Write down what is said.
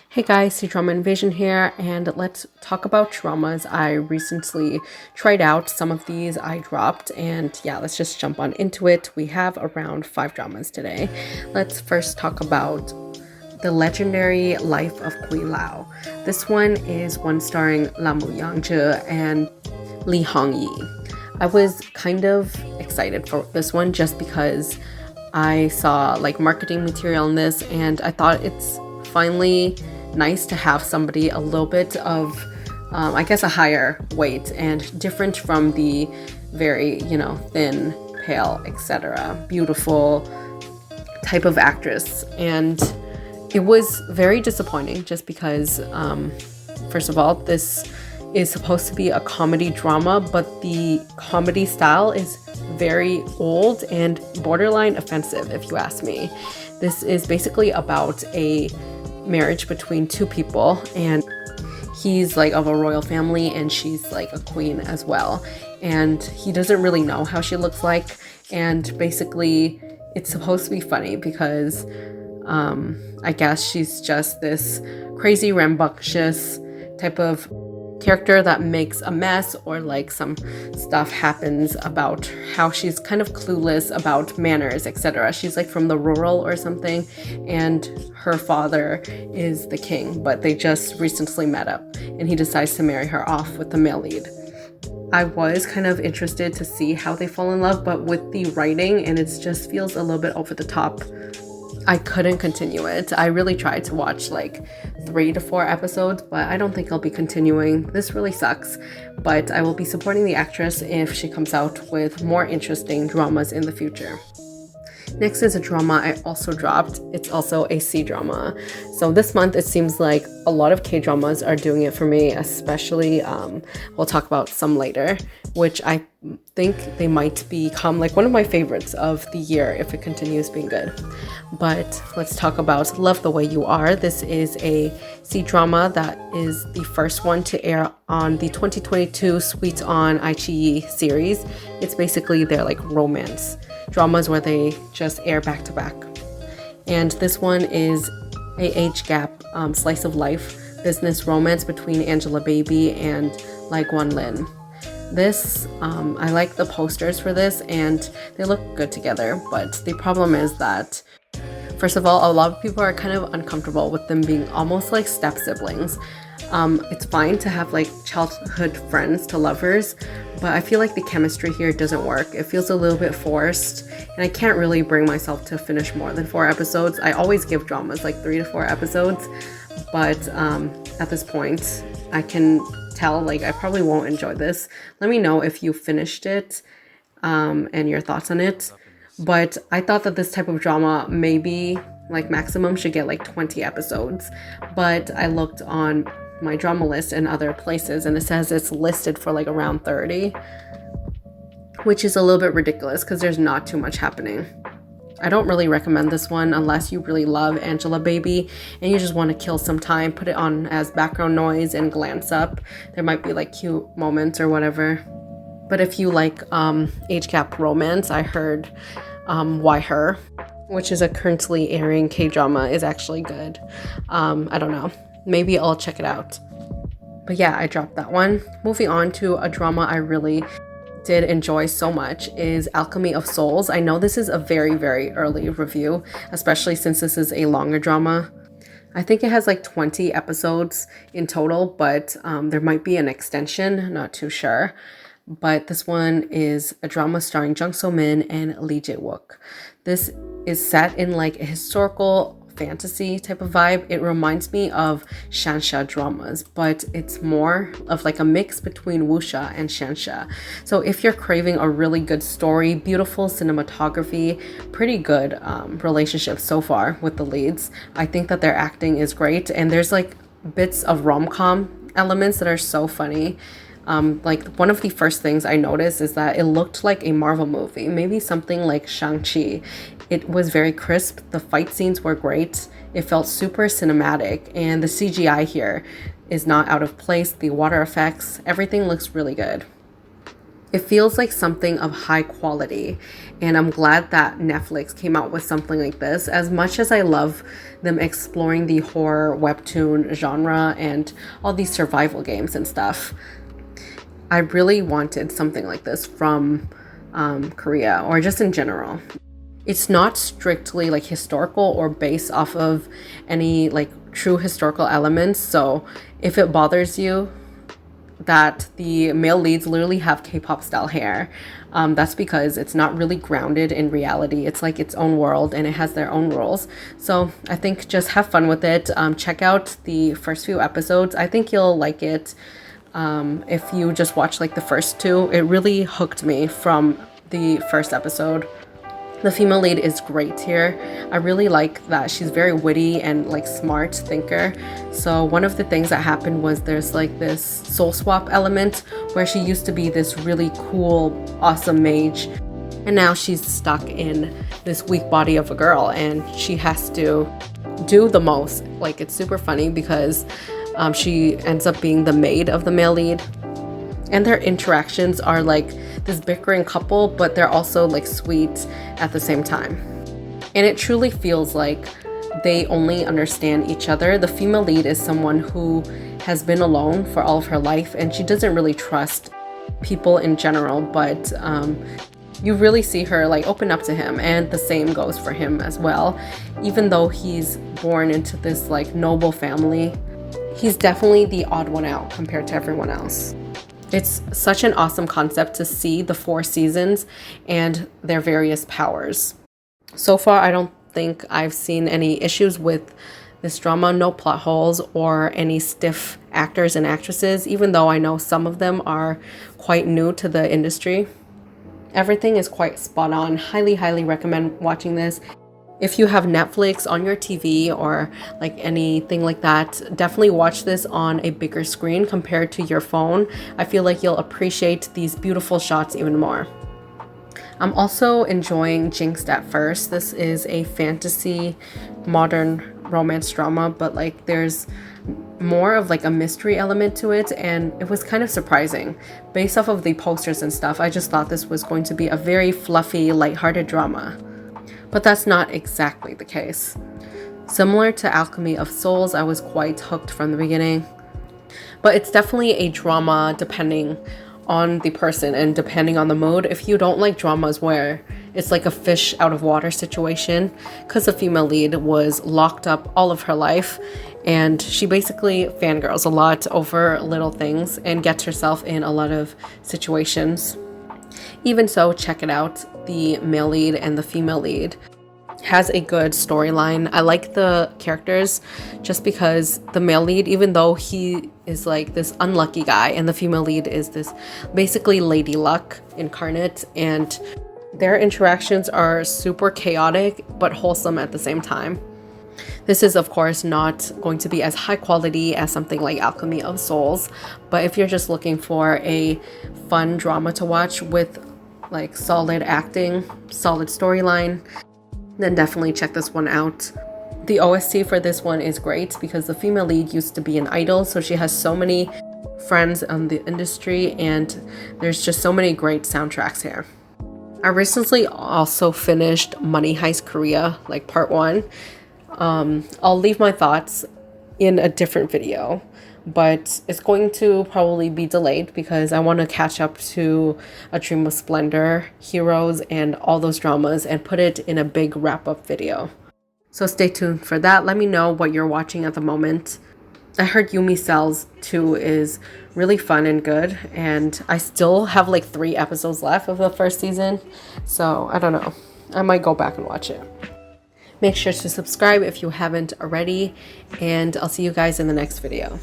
Hey guys, Cdrama Invasion here, and let's talk about dramas. I recently tried out some of these I dropped, and yeah, let's just jump on into it. We have around 5 dramas today. Let's first talk about The Legendary Life of Queen Lao. This one is one starring Lamu Yangzhe and Li Hongyi. I was kind of excited for this one just because I saw like marketing material in this, and I thought it's finally nice to have somebody a little bit of I guess a higher weight and different from the very, thin, pale, etc. beautiful type of actress. And it was very disappointing just because first of all, this is supposed to be a comedy drama, but the comedy style is very old and borderline offensive, if you ask me. This is basically about a marriage between two people, and he's like of a royal family and she's like a queen as well, and he doesn't really know how she looks like. And basically it's supposed to be funny because I guess she's just this crazy rambunctious type of character that makes a mess, or like some stuff happens about how she's kind of clueless about manners, etc. She's like from the rural or something, and her father is the king, but they just recently met up and he decides to marry her off with the male lead. I was kind of interested to see how they fall in love, but with the writing and it just feels a little bit over the top, I couldn't continue it. I really tried to watch like 3 to 4 episodes, but I don't think I'll be continuing. This really sucks, but I will be supporting the actress if she comes out with more interesting dramas in the future. Next is a drama I also dropped. It's also a C-drama. So this month it seems like a lot of K-dramas are doing it for me, especially, we'll talk about some later, which I think they might become like one of my favorites of the year if it continues being good. But let's talk about Love the Way You Are. This is a C-drama that is the first one to air on the 2022 Sweet on iQIYI series. It's basically their like romance dramas where they just air back to back. And this one is a age gap slice of life business romance between Angelababy and Lai Guanlin. This I like the posters for this and they look good together, but the problem is that first of all, a lot of people are kind of uncomfortable with them being almost like step siblings. It's fine to have like childhood friends to lovers, but I feel like the chemistry here doesn't work. It feels a little bit forced, and I can't really bring myself to finish more than 4 episodes. I always give dramas like 3 to 4 episodes, but at this point, I can tell like I probably won't enjoy this. Let me know if you finished it and your thoughts on it. But I thought that this type of drama maybe like maximum should get like 20 episodes, but I looked on my drama list and other places and it says it's listed for like around 30, which is a little bit ridiculous because there's not too much happening. I don't really recommend this one unless you really love Angelababy and you just want to kill some time, put it on as background noise and glance up. There might be like cute moments or whatever. But if you like age gap romance, I heard Why Her, which is a currently airing K-drama, is actually good. I don't know. Maybe I'll check it out. But yeah, I dropped that one. Moving on to a drama I really did enjoy so much is Alchemy of Souls. I know this is a very, very early review, especially since this is a longer drama. I think it has like 20 episodes in total, but there might be an extension, not too sure. But this one is a drama starring Jung So-min and Lee Jae-wook. This is set in like a historical fantasy type of vibe. It reminds me of Shansha dramas, but it's more of like a mix between wuxia and Shansha. So if you're craving a really good story, beautiful cinematography, pretty good relationship so far with the leads, I think that their acting is great, and there's like bits of rom-com elements that are so funny. Like one of the first things I noticed is that it looked like a Marvel movie, maybe something like Shang-Chi. It was very crisp. The fight scenes were great. It felt super cinematic, and the CGI here is not out of place. The water effects, everything looks really good. It feels like something of high quality, and I'm glad that Netflix came out with something like this. As much as I love them exploring the horror webtoon genre and all these survival games and stuff, I really wanted something like this from Korea, or just in general. It's not strictly like historical or based off of any like true historical elements, so if it bothers you that the male leads literally have K-pop style hair, that's because it's not really grounded in reality. It's like its own world and it has their own rules. So I think just have fun with it. Check out the first few episodes. I think you'll like it. If you just watch like the first two, it really hooked me from the first episode. The female lead is great here. I really like that she's very witty and like smart thinker. So one of the things that happened was there's like this soul swap element where she used to be this really cool, awesome mage, and now she's stuck in this weak body of a girl and she has to do the most. Like, it's super funny because she ends up being the maid of the male lead, and their interactions are like this bickering couple, but they're also like sweet at the same time. And it truly feels like they only understand each other. The female lead is someone who has been alone for all of her life and she doesn't really trust people in general, but you really see her like open up to him, and the same goes for him as well. Even though he's born into this like noble family, he's definitely the odd one out compared to everyone else. It's such an awesome concept to see the 4 seasons and their various powers. So far, I don't think I've seen any issues with this drama, no plot holes or any stiff actors and actresses, even though I know some of them are quite new to the industry. Everything is quite spot on. Highly recommend watching this. If you have Netflix on your TV or like anything like that, definitely watch this on a bigger screen compared to your phone. I feel like you'll appreciate these beautiful shots even more. I'm also enjoying Jinxed at first. This is a fantasy modern romance drama, but like there's more of like a mystery element to it, and it was kind of surprising. Based off of the posters and stuff, I just thought this was going to be a very fluffy, lighthearted drama. But that's not exactly the case. Similar to Alchemy of Souls, I was quite hooked from the beginning. But it's definitely a drama depending on the person and depending on the mood. If you don't like dramas where it's like a fish out of water situation, because the female lead was locked up all of her life and she basically fangirls a lot over little things and gets herself in a lot of situations. Even so, check it out. The male lead and the female lead has a good storyline. I like the characters just because the male lead, even though he is like this unlucky guy, and the female lead is this basically Lady Luck incarnate, and their interactions are super chaotic but wholesome at the same time. This is of course not going to be as high quality as something like Alchemy of Souls, but if you're just looking for a fun drama to watch with like solid acting, solid storyline, then definitely check this one out. The OST for this one is great because the female lead used to be an idol, so she has so many friends in the industry, and there's just so many great soundtracks here. I recently also finished Money Heist Korea, like part 1. I'll leave my thoughts in a different video, but it's going to probably be delayed because I want to catch up to A Dream of Splendor, Heroes, and all those dramas and put it in a big wrap-up video. So stay tuned for that. Let me know what you're watching at the moment. I heard Yumi Cells 2 is really fun and good, and I still have like 3 episodes left of the first season, so I don't know. I might go back and watch it. Make sure to subscribe if you haven't already, and I'll see you guys in the next video.